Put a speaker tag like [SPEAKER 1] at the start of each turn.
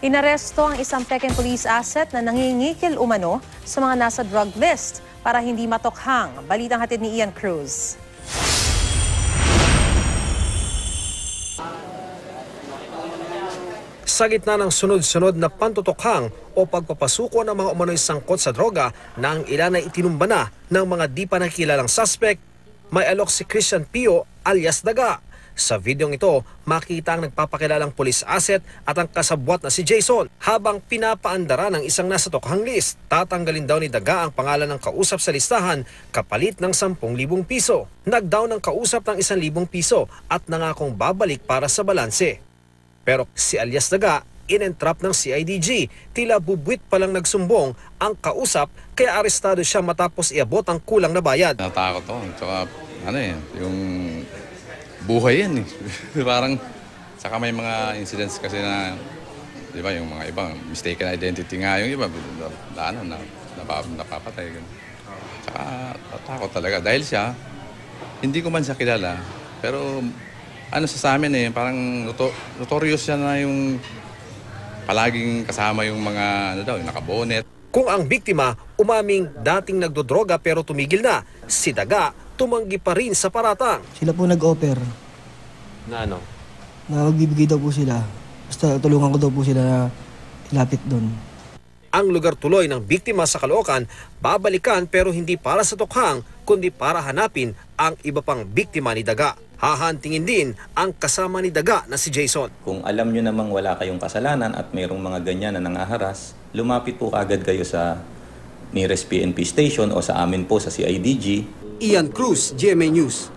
[SPEAKER 1] Inaresto ang isang Peking police asset na nangingikil umano sa mga nasa drug list para hindi matokhang. Balitang hatid ni Ian Cruz.
[SPEAKER 2] Sa gitna ng sunod-sunod na pantutokhang o pagpapasuko ng mga umano'y sangkot sa droga na ang ilan ay itinumba na ng mga di pa nakilalang suspect, may alok si Christian Pio alias Daga. Sa videong ito, makita ang nagpapakilalang police asset at ang kasabwat na si Jason. Habang pinapaandara ng isang nasa tokhang list, tatanggalin daw ni Daga ang pangalan ng kausap sa listahan kapalit ng 10,000 piso. Nagdaw ng kausap ng 1,000 piso at nangakong babalik para sa balanse. Pero si alias Daga, in-entrap ng CIDG. Tila bubwit palang nagsumbong ang kausap kaya arestado siya matapos iabot ang kulang na bayad.
[SPEAKER 3] Natakot ako. Tsaka yung buhay yan eh. Parang, saka may mga incidents kasi na, di ba, yung mga ibang mistaken identity nga, yung iba, napapatay. Tsaka natakot talaga. Dahil siya, hindi ko man siya kilala, pero sa amin eh, parang notorious siya na yung palaging kasama yung mga, yung nakabonet.
[SPEAKER 2] Kung ang biktima umaming dating nagdodroga pero tumigil na, si Daga tumanggi pa rin sa paratang.
[SPEAKER 4] Sila po nag-offer.
[SPEAKER 2] Na ano?
[SPEAKER 4] Na magbibigay daw po sila. Basta tulungan ko daw po sila na ilapit doon.
[SPEAKER 2] Ang lugar tuloy ng biktima sa Caloocan, babalikan pero hindi para sa tokhang, kundi para hanapin ang iba pang biktima ni Daga. Hahantingin din ang kasama ni Daga na si Jason.
[SPEAKER 5] Kung alam nyo namang wala kayong kasalanan at mayroong mga ganyan na nangaharas, lumapit po agad kayo sa nearest PNP station o sa amin po sa CIDG.
[SPEAKER 6] Ian Cruz, GMA News.